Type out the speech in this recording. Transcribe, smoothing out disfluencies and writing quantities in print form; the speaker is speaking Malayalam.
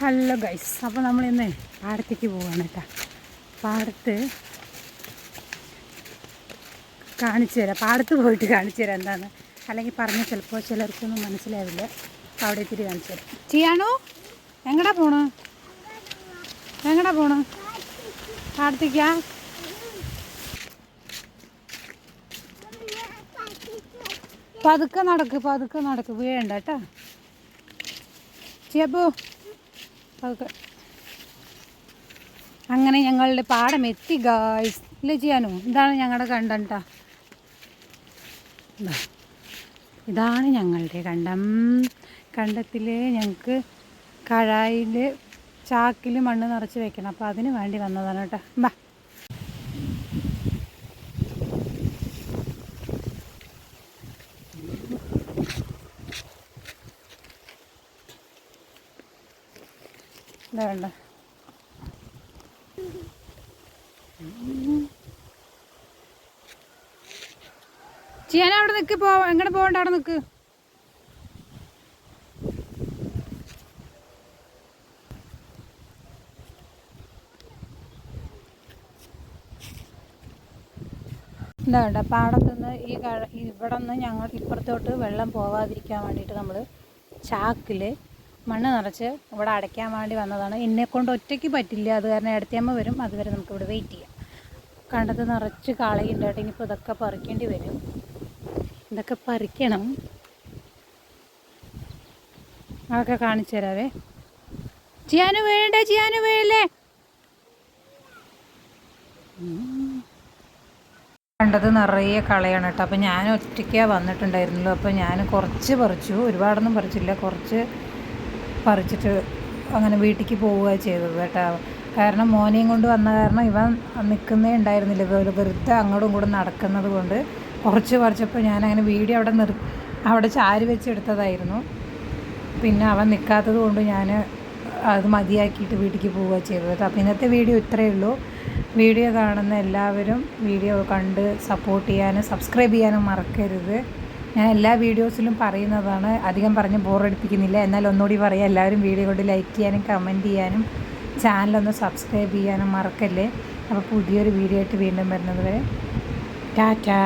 ഹലോ ഗൈസ്, അപ്പോൾ നമ്മളിന്ന് പാടത്തേക്ക് പോവാണ് കേട്ടോ. പാടത്ത് കാണിച്ചു തരാം, പാടത്ത് പോയിട്ട് കാണിച്ചു തരാം എന്താന്ന്. അല്ലെങ്കിൽ പറഞ്ഞാൽ ചിലപ്പോൾ ചിലർക്കൊന്നും മനസ്സിലാവില്ല. അപ്പോൾ അവിടെ എത്തിയിട്ട് കാണിച്ചു തരാം. ചെയ്യാണോ? എങ്ങടാ പോണ്? പാടത്തേക്കാ? പതുക്കെ നടക്ക് വീഴണ്ട കേട്ടോ. ചെയ്യാപ്പോ പതുക്കെ. അങ്ങനെ ഞങ്ങളുടെ പാടം എത്തി ഗായ്സ്. ഇല്ല ചെയ്യാനോ? ഇതാണ് ഞങ്ങളുടെ കണ്ടം ട്ടാ. ഇതാണ് ഞങ്ങളുടെ കണ്ടം. കണ്ടത്തിൽ ഞങ്ങൾക്ക് കഴായിൽ ചാക്കിൽ മണ്ണ് നിറച്ച് വെക്കണം. അപ്പോൾ അതിന് വേണ്ടി വന്നതാണ് കേട്ടോ. ബാ വേണ്ട ചെയ്യാൻ അവിടെ നിൽക്ക്. എങ്ങോട്ട് പോകണ്ട, അവിടെ നിൽക്ക്. എന്താ വേണ്ട പാടത്തുനിന്ന് ഇവിടെ നിന്ന് ഞങ്ങൾ ഇപ്പുറത്തോട്ട് വെള്ളം പോവാതിരിക്കാൻ വേണ്ടിയിട്ട് നമ്മൾ ചാക്കിൽ മണ്ണ് നിറച്ച് ഇവിടെ അടയ്ക്കാൻ വേണ്ടി വന്നതാണ്. എന്നെക്കൊണ്ട് ഒറ്റയ്ക്ക് പറ്റില്ല, അത് കാരണം ഇടത്തിയമ്മ വരും. അതുവരെ നമുക്കിവിടെ വെയിറ്റ് ചെയ്യാം. കണ്ടത്ത് നിറച്ച് കാളയുണ്ട് കേട്ടോ. ഇനിയിപ്പോൾ ഇതൊക്കെ പറിക്കേണ്ടി വരും. ഇതൊക്കെ പറിക്കണം. അതൊക്കെ കാണിച്ചു തരാവേ. ചെയ്യാനും വീഴല്ലേ. കണ്ടത് നിറയെ കളയാണ് കേട്ടോ. അപ്പോൾ ഞാൻ ഒറ്റയ്ക്കാണ് വന്നിട്ടുണ്ടായിരുന്നല്ലോ. അപ്പോൾ ഞാൻ കുറച്ച് പറിച്ചു, ഒരുപാടൊന്നും പറിച്ചില്ല, കുറച്ച് പറിച്ചിട്ട് അങ്ങനെ വീട്ടിലേക്ക് പോവുക ചെയ്തത് കേട്ടോ. കാരണം മോനെയും കൊണ്ട് വന്ന കാരണം ഇവൻ നിൽക്കുന്നേ ഉണ്ടായിരുന്നില്ല, വെറുതെ അങ്ങോട്ടും ഇങ്ങോട്ടും നടക്കുന്നത് കൊണ്ട് കുറച്ച് പറിച്ചപ്പോൾ ഞാനങ്ങനെ വീഡിയോ അവിടെ ചാരി വെച്ചെടുത്തതായിരുന്നു. പിന്നെ അവൻ നിൽക്കാത്തത് കൊണ്ട് ഞാൻ അത് മതിയാക്കിയിട്ട് വീട്ടിലേക്ക് പോവുക ചെയ്തത് കേട്ടോ. അപ്പോൾ ഇന്നത്തെ വീഡിയോ ഇത്രയേ ഉള്ളൂ. വീഡിയോ കാണുന്ന എല്ലാവരും വീഡിയോ കണ്ട് സപ്പോർട്ട് ചെയ്യാനും സബ്സ്ക്രൈബ് ചെയ്യാനും മറക്കരുത്. ഞാൻ എല്ലാ വീഡിയോസിലും പറയുന്നതാണ്, അധികം പറഞ്ഞ് ബോറടിപ്പിക്കുന്നില്ല. എന്നാൽ ഒന്നുകൂടി പറയാം, എല്ലാവരും വീഡിയോ കൊണ്ട് ലൈക്ക് ചെയ്യാനും കമൻറ്റ് ചെയ്യാനും ചാനലൊന്ന് സബ്സ്ക്രൈബ് ചെയ്യാനും മറക്കല്ലേ. അപ്പോൾ പുതിയൊരു വീഡിയോ ആയിട്ട് വീണ്ടും വരുന്നത് വരെ ടാറ്റാ.